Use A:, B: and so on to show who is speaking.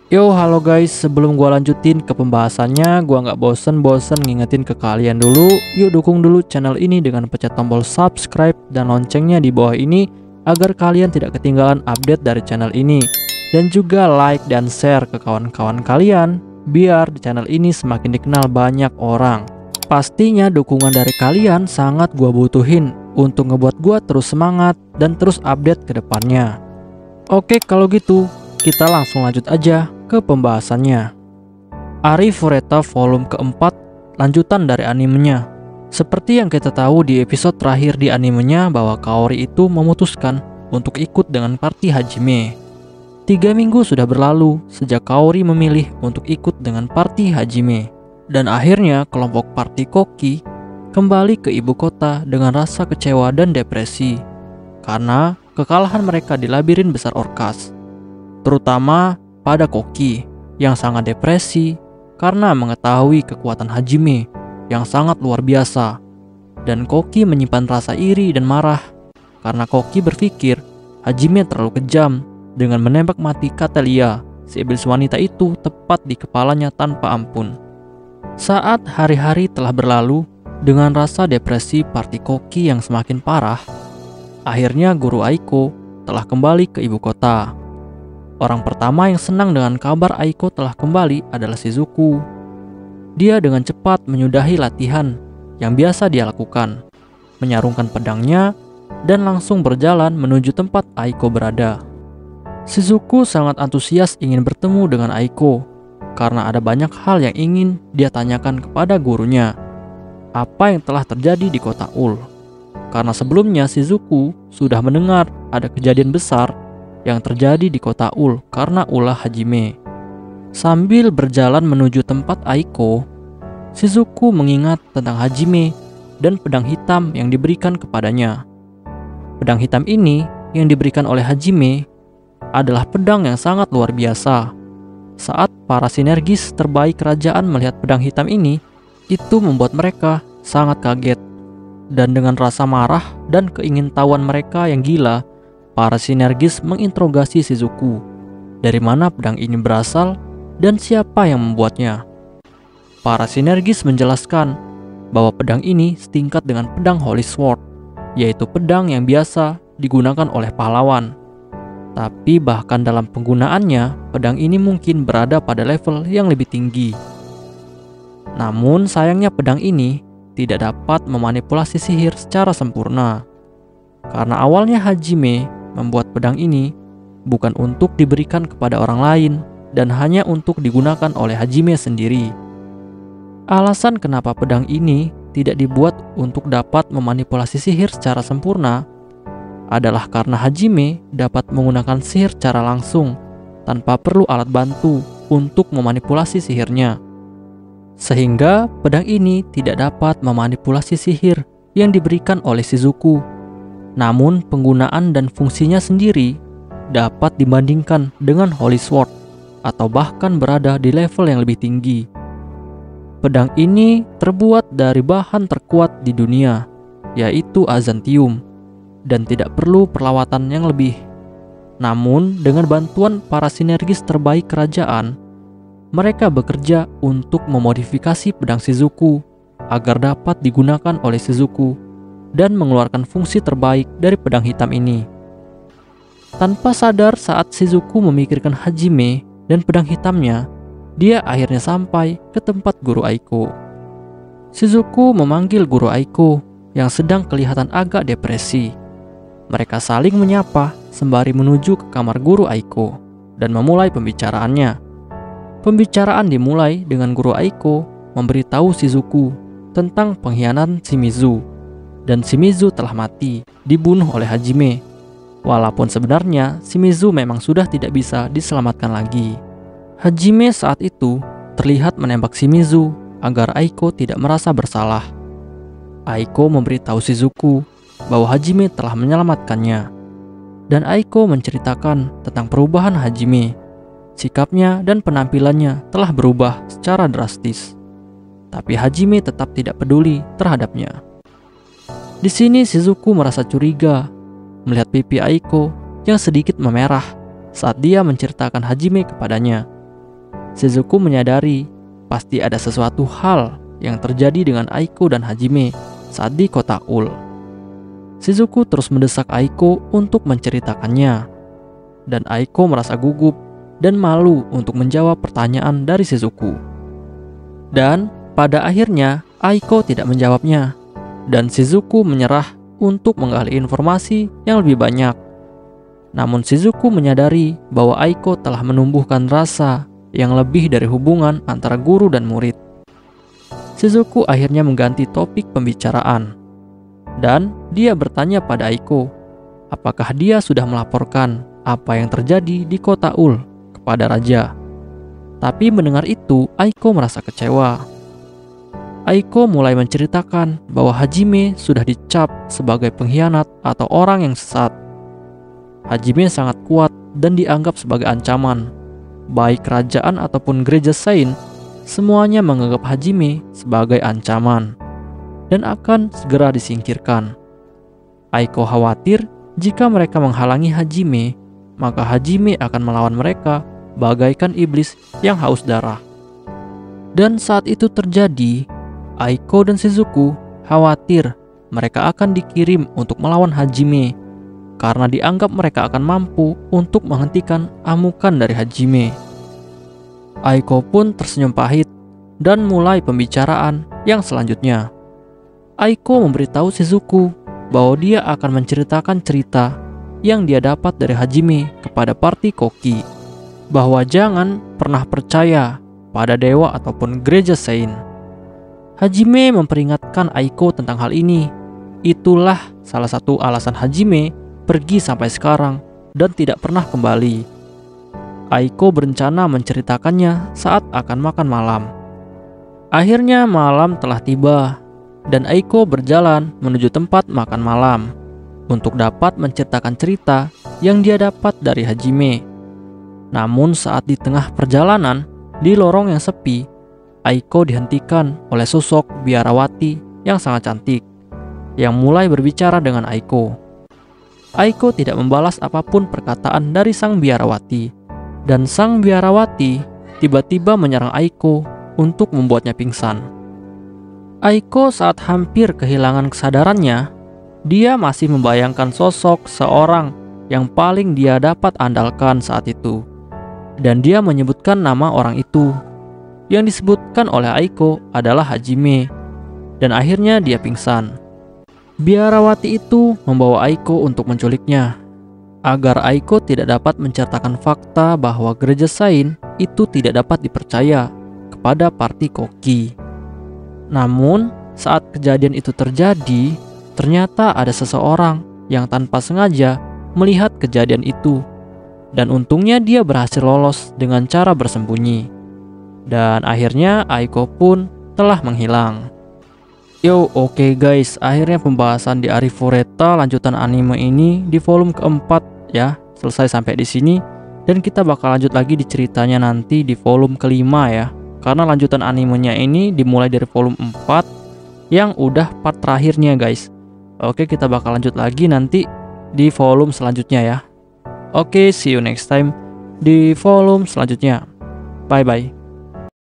A: Yo, halo guys, sebelum gua lanjutin ke pembahasannya, gua nggak bosen-bosen ngingetin ke kalian dulu. Yuk dukung dulu channel ini dengan pencet tombol subscribe dan loncengnya di bawah ini agar kalian tidak ketinggalan update dari channel ini. Dan juga like dan share ke kawan-kawan kalian biar di channel ini semakin dikenal banyak orang. Pastinya dukungan dari kalian sangat gua butuhin untuk ngebuat gua terus semangat dan terus update ke depannya. Oke, kalau gitu kita langsung lanjut aja ke pembahasannya. Ari Fureta volume keempat, lanjutan dari animenya. Seperti yang kita tahu di episode terakhir di animenya bahwa Kaori itu memutuskan untuk ikut dengan party Hajime. 3 minggu sudah berlalu sejak Kaori memilih untuk ikut dengan party Hajime. Dan akhirnya kelompok party Koki kembali ke ibu kota dengan rasa kecewa dan depresi karena kekalahan mereka di labirin besar Orcas. Terutama pada Koki yang sangat depresi karena mengetahui kekuatan Hajime yang sangat luar biasa. Dan Koki menyimpan rasa iri dan marah karena Koki berpikir Hajime terlalu kejam dengan menembak mati Catelia, si iblis wanita itu tepat di kepalanya tanpa ampun. Saat hari-hari telah berlalu dengan rasa depresi party Koki yang semakin parah, akhirnya guru Aiko telah kembali ke ibu kota. Orang pertama yang senang dengan kabar Aiko telah kembali adalah Shizuku. Dia dengan cepat menyudahi latihan yang biasa dia lakukan, menyarungkan pedangnya, dan langsung berjalan menuju tempat Aiko berada. Shizuku sangat antusias ingin bertemu dengan Aiko, karena ada banyak hal yang ingin dia tanyakan kepada gurunya. Apa yang telah terjadi di kota Ul? Karena sebelumnya Shizuku sudah mendengar ada kejadian besar yang terjadi di kota Ul karena ulah Hajime. Sambil berjalan menuju tempat Aiko, Shizuku mengingat tentang Hajime dan pedang hitam yang diberikan kepadanya. Pedang hitam ini yang diberikan oleh Hajime adalah pedang yang sangat luar biasa. Saat para sinergis terbaik kerajaan melihat pedang hitam ini, itu membuat mereka sangat kaget. Dan dengan rasa marah dan keingintahuan mereka yang gila, para sinergis menginterogasi Shizuku. Dari mana pedang ini berasal dan siapa yang membuatnya? Para sinergis menjelaskan bahwa pedang ini setingkat dengan pedang Holy Sword, yaitu pedang yang biasa digunakan oleh pahlawan. Tapi bahkan dalam penggunaannya, pedang ini mungkin berada pada level yang lebih tinggi. Namun sayangnya pedang ini tidak dapat memanipulasi sihir secara sempurna. Karena awalnya Hajime membuat pedang ini bukan untuk diberikan kepada orang lain dan hanya untuk digunakan oleh Hajime sendiri. Alasan kenapa pedang ini tidak dibuat untuk dapat memanipulasi sihir secara sempurna adalah karena Hajime dapat menggunakan sihir secara langsung tanpa perlu alat bantu untuk memanipulasi sihirnya. Sehingga pedang ini tidak dapat memanipulasi sihir yang diberikan oleh Shizuku. Namun penggunaan dan fungsinya sendiri dapat dibandingkan dengan Holy Sword atau bahkan berada di level yang lebih tinggi. Pedang ini terbuat dari bahan terkuat di dunia, yaitu Azantium, dan tidak perlu perlawatan yang lebih. Namun dengan bantuan para sinergis terbaik kerajaan, mereka bekerja untuk memodifikasi pedang Shizuku agar dapat digunakan oleh Shizuku dan mengeluarkan fungsi terbaik dari pedang hitam ini. Tanpa sadar saat Shizuku memikirkan Hajime dan pedang hitamnya, dia akhirnya sampai ke tempat guru Aiko. Shizuku memanggil guru Aiko yang sedang kelihatan agak depresi. Mereka saling menyapa sembari menuju ke kamar guru Aiko dan memulai pembicaraannya. Pembicaraan dimulai dengan guru Aiko memberitahu Shizuku tentang pengkhianatan Shimizu. Dan Shimizu telah mati, dibunuh oleh Hajime. Walaupun sebenarnya Shimizu memang sudah tidak bisa diselamatkan lagi. Hajime saat itu terlihat menembak Shimizu agar Aiko tidak merasa bersalah. Aiko memberitahu Shizuku bahwa Hajime telah menyelamatkannya. Dan Aiko menceritakan tentang perubahan Hajime. Sikapnya dan penampilannya telah berubah secara drastis. Tapi Hajime tetap tidak peduli terhadapnya. Di sini Shizuku merasa curiga melihat pipi Aiko yang sedikit memerah saat dia menceritakan Hajime kepadanya. Shizuku menyadari pasti ada sesuatu hal yang terjadi dengan Aiko dan Hajime saat di kota Ul. Shizuku terus mendesak Aiko untuk menceritakannya, dan Aiko merasa gugup dan malu untuk menjawab pertanyaan dari Shizuku. Dan pada akhirnya Aiko tidak menjawabnya, dan Shizuku menyerah untuk menggali informasi yang lebih banyak. Namun Shizuku menyadari bahwa Aiko telah menumbuhkan rasa yang lebih dari hubungan antara guru dan murid. Shizuku akhirnya mengganti topik pembicaraan, dan dia bertanya pada Aiko apakah dia sudah melaporkan apa yang terjadi di kota Ul kepada raja. Tapi mendengar itu, Aiko merasa kecewa. Aiko mulai menceritakan bahwa Hajime sudah dicap sebagai pengkhianat atau orang yang sesat. Hajime sangat kuat dan dianggap sebagai ancaman. Baik kerajaan ataupun gereja Sein, semuanya menganggap Hajime sebagai ancaman dan akan segera disingkirkan. Aiko khawatir jika mereka menghalangi Hajime, maka Hajime akan melawan mereka bagaikan iblis yang haus darah. Dan saat itu terjadi, Aiko dan Shizuku khawatir mereka akan dikirim untuk melawan Hajime karena dianggap mereka akan mampu untuk menghentikan amukan dari Hajime. Aiko pun tersenyum pahit dan mulai pembicaraan yang selanjutnya. Aiko memberitahu Shizuku bahwa dia akan menceritakan cerita yang dia dapat dari Hajime kepada party Koki, bahwa jangan pernah percaya pada dewa ataupun gereja Sein. Hajime memperingatkan Aiko tentang hal ini. Itulah salah satu alasan Hajime pergi sampai sekarang dan tidak pernah kembali. Aiko berencana menceritakannya saat akan makan malam. Akhirnya malam telah tiba dan Aiko berjalan menuju tempat makan malam untuk dapat menceritakan cerita yang dia dapat dari Hajime. Namun saat di tengah perjalanan, di lorong yang sepi, Aiko dihentikan oleh sosok biarawati yang sangat cantik yang mulai berbicara dengan Aiko. Aiko tidak membalas apapun perkataan dari sang biarawati, dan sang biarawati tiba-tiba menyerang Aiko untuk membuatnya pingsan. Aiko saat hampir kehilangan kesadarannya, dia masih membayangkan sosok seorang yang paling dia dapat andalkan saat itu. Dan dia menyebutkan nama orang itu. Yang disebutkan oleh Aiko adalah Hajime. Dan akhirnya dia pingsan. Biarawati itu membawa Aiko untuk menculiknya, agar Aiko tidak dapat menceritakan fakta bahwa gereja Sein itu tidak dapat dipercaya kepada party Koki. Namun, saat kejadian itu terjadi, ternyata ada seseorang yang tanpa sengaja melihat kejadian itu. Dan untungnya dia berhasil lolos dengan cara bersembunyi. Dan akhirnya Aiko pun telah menghilang. Oke guys, akhirnya pembahasan di Arifureta lanjutan anime ini di volume keempat ya, selesai sampai di sini. Dan kita bakal lanjut lagi di ceritanya nanti di volume kelima ya. Karena lanjutan animenya ini dimulai dari volume 4 yang udah part terakhirnya guys. Oke, kita bakal lanjut lagi nanti di volume selanjutnya ya. Oke, see you next time di volume selanjutnya. Bye bye.